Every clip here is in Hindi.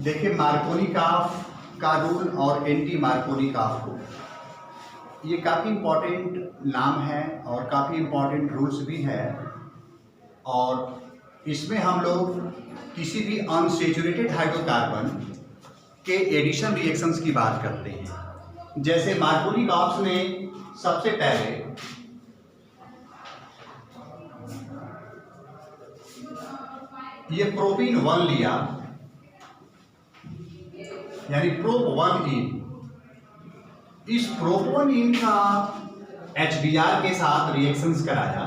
देखिए, मार्कोनिकॉफ का रूल और एंटी मार्कोनिकॉफ रूल, ये काफ़ी इम्पोर्टेंट नाम है और काफ़ी इम्पोर्टेंट रूल्स भी है। और इसमें हम लोग किसी भी अनसैचुरेटेड हाइड्रोकार्बन के एडिशन रिएक्शंस की बात करते हैं। जैसे मार्कोनिकॉफ ने सबसे पहले ये प्रोपीन 1 लिया, यानी प्रोप 1 इन। इस प्रोप 1 इन का HBr के साथ रिएक्शंस कराया।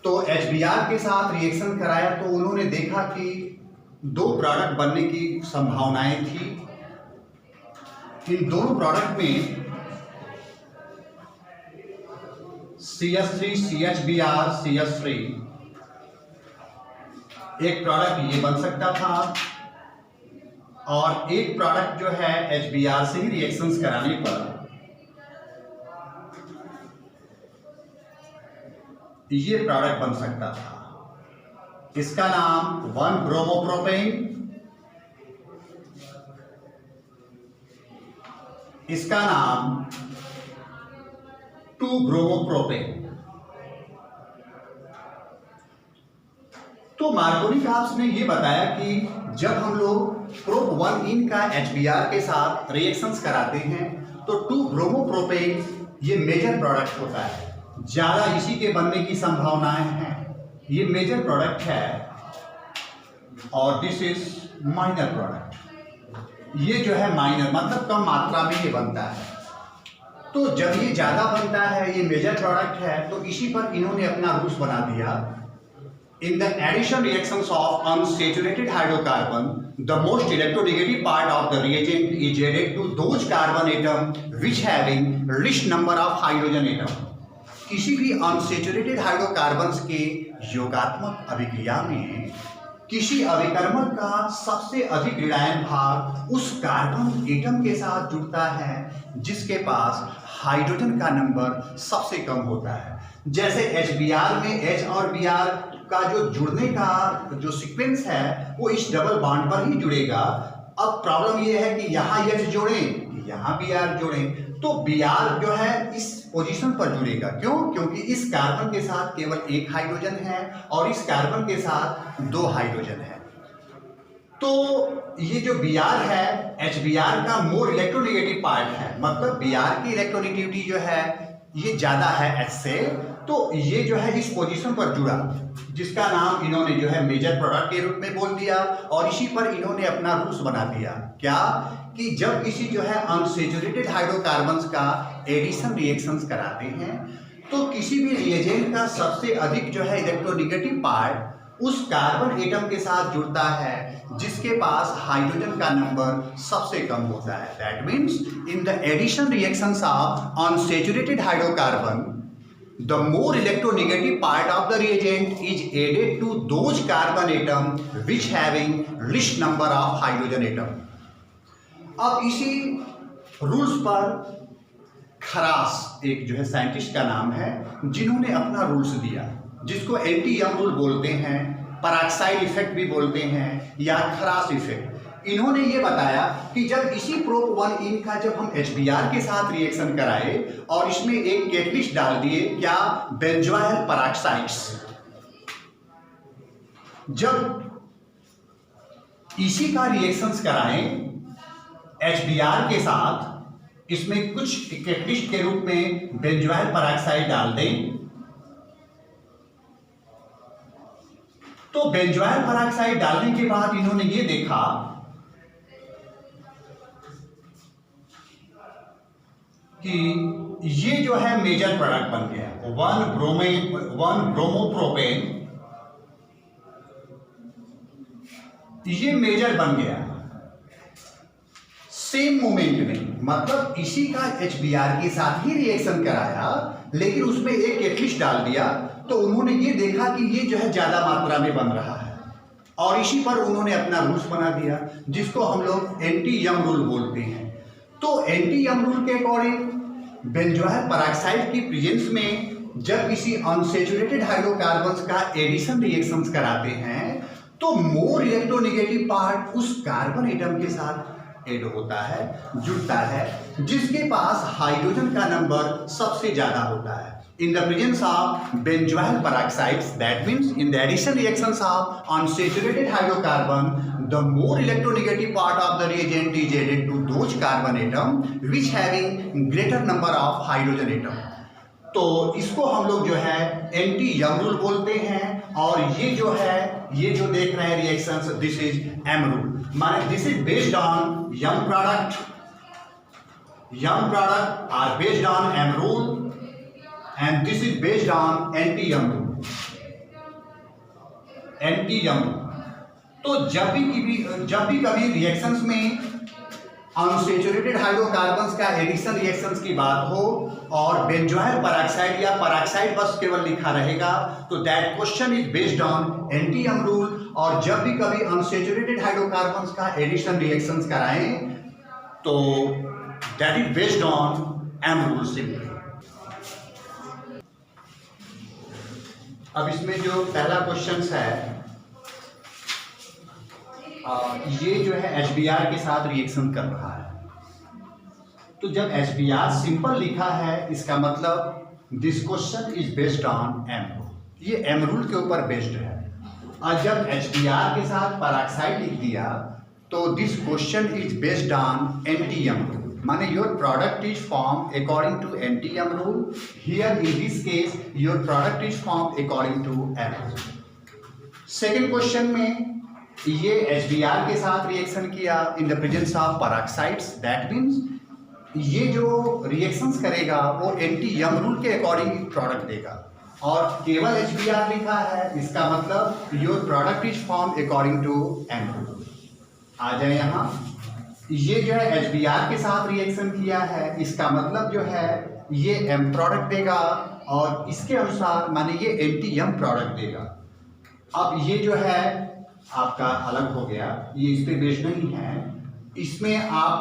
तो HBr के साथ रिएक्शन कराया तो उन्होंने देखा कि दो प्रोडक्ट बनने की संभावनाएं थी। इन दोनों प्रोडक्ट में CH3 CHBr CH3 एक प्रोडक्ट ये बन सकता था और एक प्रोडक्ट जो है HBr से ही रिएक्शंस कराने पर ये प्रोडक्ट बन सकता था। इसका नाम 1 ब्रोमोप्रोपेन, इसका नाम 2 ब्रोमोप्रोपेन। तो मार्कोनिकॉफ ने ये बताया कि जब हम लोग प्रोप 1 इन का HBr के साथ रिएक्शंस कराते हैं तो 2 ब्रोमोप्रोपेन ये मेजर प्रोडक्ट होता है, ज़्यादा इसी के बनने की संभावनाएं हैं। ये मेजर प्रोडक्ट है और दिस इज माइनर प्रोडक्ट। ये जो है माइनर मतलब कम मात्रा में ये बनता है। तो जब ये ज़्यादा बनता है, ये मेजर प्रोडक्ट है, तो इसी पर इन्होंने अपना रूल्स बना दिया। In the addition reactions of unsaturated hydrocarbon, the most electronegative part of the reagent is added to those carbon atom which having least number of hydrogen atom. किसी भी अनसैचुरेटेड हाइड्रोकार्बन्स के योगात्मक अभिक्रिया में किसी अभिकर्मक का सबसे अधिक ऋणायन भाग उस कार्बन एटम के साथ जुड़ता है जिसके पास हाइड्रोजन का नंबर सबसे कम होता है। जैसे HBr में H और Br का जो जुड़ने का जो सीक्वेंस है वो इस डबल बॉन्ड पर ही जुड़ेगा। अब प्रॉब्लम ये है कि यहाँ H जोड़ें, यहाँ Br जोड़ें, तो Br जो है इस पोजीशन पर जुड़ेगा। क्यों? क्योंकि इस कार्बन के साथ केवल एक हाइड्रोजन है और इस कार्बन के साथ 2 हाइड्रोजन है। तो ये जो Br है, HBr का मोर इलेक्ट्रोनेगेटिव पार्ट है, मतलब Br की इलेक्ट्रोनेगेटिविटी जो है ये ज्यादा है H से। तो ये जो है इस पोजीशन पर जुड़ा, जिसका नाम इन्होंने जो है मेजर प्रोडक्ट के रूप में बोल दिया और इसी पर इन्होंने अपना रूल्स बना दिया। क्या कि जब किसी जो है अनसैचुरेटेड हाइड्रोकार्बन्स का एडिशन रिएक्शंस कराते हैं तो किसी भी रिएजेंट का सबसे अधिक जो है इलेक्ट्रोनेगेटिव पार्ट उस कार्बन एटम के साथ जुड़ता है जिसके पास हाइड्रोजन का नंबर सबसे कम होता है। That means in the addition reactions of unsaturated hydrocarbon, the more electronegative part of the reagent is added to those carbon atom which having least number of hydrogen atom. अब इसी रूल्स पर खरास एक जो है साइंटिस्ट का नाम है जिन्होंने अपना रूल्स दिया, जिसको एंटी यंग रूल बोलते हैं, पराक्साइड इफेक्ट भी बोलते हैं या खरास इफेक्ट। इन्होंने ये बताया कि जब इसी प्रोप 1 इन का जब हम HBr के साथ रिएक्शन कराए और इसमें एक कैटलिस्ट डाल दिए, क्या, बेंजोइल पराक्साइड्स, जब इसी का रिएक्शंस कराएं HBr के साथ, इसमें कुछ कैटलिस्ट के रूप में बेंजोइल पराक्साइड डाल दें, तो बेंजोइल पराक्साइड डालने के बाद इन्होंने ये देखा कि ये जो है मेजर प्रोडक्ट बन गया, 1 ब्रोमोप्रोपेन, ये मेजर बन गया सेम मोमेंट में। मतलब इसी का HBr के साथ ही रिएक्शन कराया लेकिन उसमें एक कैटलिस्ट डाल दिया, तो उन्होंने ये देखा कि ये जो है ज्यादा मात्रा में बन रहा है और इसी पर उन्होंने अपना रूल्स बना दिया जिसको हम लोग एंटी यंग रूल बोलते हैं। तो एंटी यंग रूल के अकॉर्डिंग बेंजोइल पराक्साइड की प्रेजेंस में जब किसी अनसैचुरेटेड हाइड्रोकार्बन्स का एडिशन रिएक्शंस कराते हैं तो मोर इलेक्ट्रोनेगेटिव पार्ट उस कार्बन एटम के साथ ऐड होता है, जुड़ता है, जिसके पास हाइड्रोजन का नंबर सबसे ज्यादा होता है। In the presence of benzoyl peroxides, that means in the addition reactions of unsaturated hydrocarbon, the more electronegative part of the reagent is added to those carbon atom which having greater number of hydrogen atom. तो इसको हम लोग जो है एंटी यंग रूल बोलते हैं, और ये जो है, ये जो देख रहे हैं reactions, this is M rule, माने this is based on young product or based on M rule and this is based on anti-Young rule. तो जब भी कभी रिएक्शंस में अनसैचुरेटेड हाइड्रोकार्बन्स का एडिशन रिएक्शंस की बात हो और बेंजोइल पेरोक्साइड या पेरोक्साइड बस केवल लिखा रहेगा, तो that question is based on anti young rule. और जब भी कभी अनसैचुरेटेड हाइड्रोकार्बन्स का एडिशन रिएक्शंस कराएं तो that is based on M rule simply. अब इसमें जो पहला क्वेश्चन है, ये जो है HBr के साथ रिएक्शन कर रहा है। तो जब HBr सिंपल लिखा है, इसका मतलब this question is based on M rule, ये एम रूल के ऊपर बेस्ड है। और जब HBr के साथ पेरोक्साइड लिख दिया तो this question is based on anti young rule, माने your product is formed according to anti-Young rule. Here in this case your product is formed according to M rule. Second question में ये HBr के साथ रिएक्शन किया in the presence of peroxides, that means ये जो रिएक्शंस करेगा वो एंटी-यंग रूल के अकॉर्डिंग प्रोडक्ट देगा, और केवल HBr लिखा है, इसका मतलब your product is form according to M rule. आ जाए यहाँ, ये जो है HBr के साथ रिएक्शन किया है, इसका मतलब जो है ये M प्रोडक्ट देगा, और इसके अनुसार माने ये एंटी-यंग प्रोडक्ट देगा। अब ये जो है आपका अलग हो गया, ये इस पे बेस्ड नहीं है। इसमें आप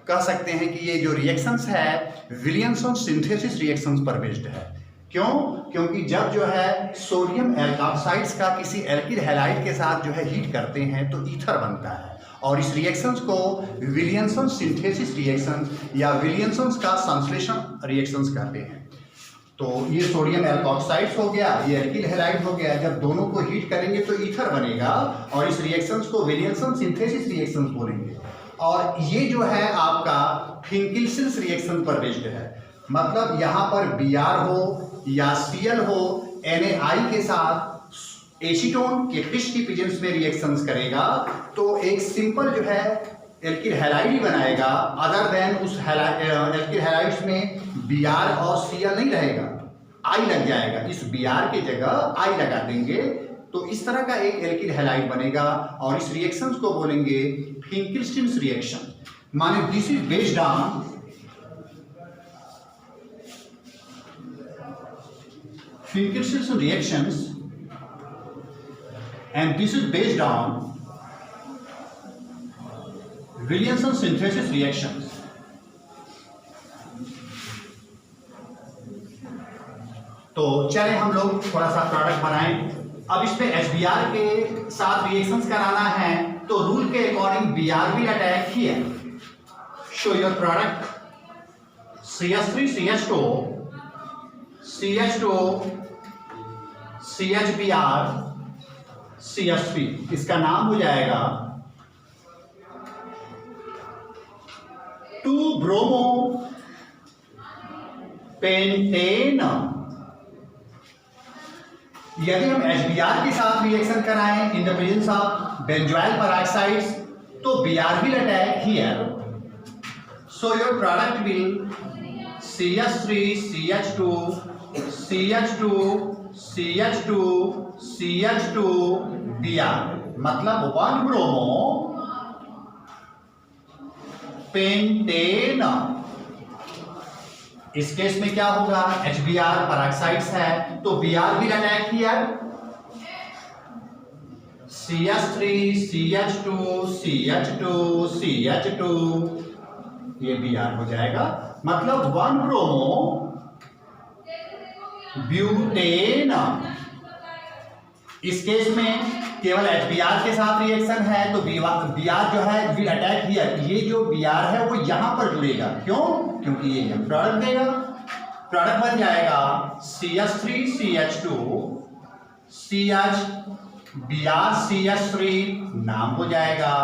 कह सकते हैं कि ये जो रिएक्शंस है विलियमसन सिंथेसिस रिएक्शंस पर बेस्ड है। क्यों? क्योंकि जब जो है सोडियम एल्कोक्साइड्स का किसी एल्किल हैलाइड के साथ जो है हीट करते हैं तो ईथर बनता है, और इस रिएक्शंस को विलियमसन सिंथेसिस रिएक्शंस या विलियमसन का संश्लेषण रिएक्शंस कहते हैं। तो ये सोडियम एल्कोक्साइड्स हो गया, ये एल्किल हैलाइड हो गया, जब दोनों को हीट करेंगे तो ईथर बनेगा, और इस रिएक्शंस को विलियमसन सिंथेसिस रिएक्शंस बोलेंगे। और ये जो है आपका फिंकिल्सिस रिएक्शन पर बेस्ड है, मतलब यहाँ पर Br हो या Cl हो, Na के साथ एसीटोन के फिश की प्रेजेंस में रिएक्शंस करेगा तो एक सिंपल जो है एल्किल हैलाइड ही बनाएगा, अदर देन उस एल्किल हैलाइड्स में Br और Cl नहीं रहेगा, I लग जाएगा, इस Br की जगह I लगा देंगे, तो इस तरह का एक एल्किल हैलाइड बनेगा, और इस रिएक्शंस को बोलेंगे फिंकिल्स्टीन रिएक्शन। माने this is based on Finkelstein reactions, and this is based on Williamson synthesis reactions. तो चले हम लोग थोड़ा सा प्रोडक्ट बनाएं। अब इस पे HBr के साथ रिएक्शंस कराना है, तो रूल के according Br will attack here. Show your product CH3 CH2 CH2 CHBr CH3, इसका नाम हो जाएगा 2-ब्रोमो पेंटेन। यदि हम HBr के साथ रिएक्शन कराएं in the presence of benzoyl peroxides तो Br will attack here, so your product will CH3 CH2 CH2 CH2 CH2 Br, मतलब 1-ब्रोमो पेंटेन। इस केस में क्या होगा, HBr पेरोक्साइड्स है तो Br will attack here, CH3 CH2 CH2 CH2, ये Br हो जाएगा, मतलब 1-ब्रोमो ब्यूटेन। इस केस में केवल HBr के साथ रिएक्शन है तो Br जो है विल अटैक हियर, ये जो Br है वो यहां पर जुड़ेगा। क्यों? क्योंकि ये यंग प्रोडक्ट देगा। प्रोडक्ट बन जाएगा CH3CH2 CH BrCH3, नाम हो जाएगा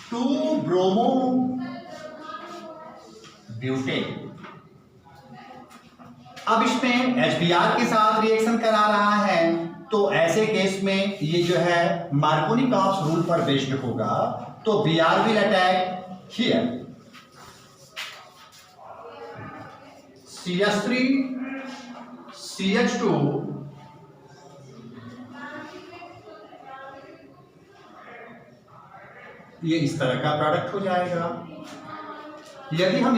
2-ब्रोमो-ब्यूटेन। अब इसमें HBr के साथ रिएक्शन करा रहा है तो ऐसे केस में ये जो है मार्कोनी-कॉप्स रूल पर बेस्ड होगा, तो Br will attack here, CH3CH2 ये इस तरह का प्रोडक्ट हो जाएगा। यदि हम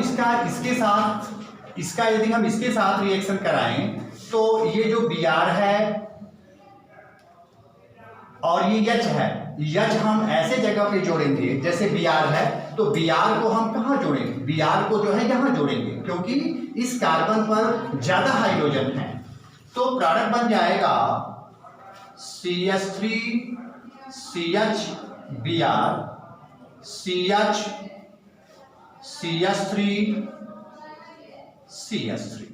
यदि हम इसके साथ रिएक्शन कराएं तो ये जो Br है और ये H है, H हम ऐसे जगह पे जोड़ेंगे, जैसे Br है तो Br को हम कहाँ जोड़ेंगे? Br को जो है यहाँ जोड़ेंगे, क्योंकि इस कार्बन पर ज्यादा हाइड्रोजन है। तो प्रोडक्ट बन जाएगा CH3CH CH3CH3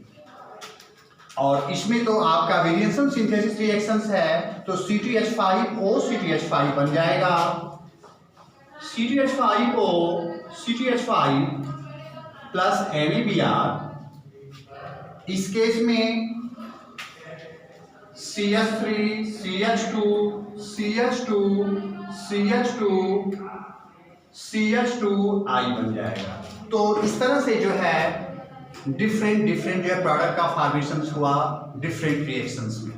और इसमें तो आपका वेरिएशन सिंथेसिस रिएक्शंस है, तो CTH5O CTH5 बन जाएगा, CTH5O CTH5 प्लस NaBr। इस केस में CH3CH2 CH2 I बन जाएगा। तो इस तरह से जो है डिफरेंट जो है प्रोडक्ट का फॉर्मेशन हुआ डिफरेंट रिएक्शंस में।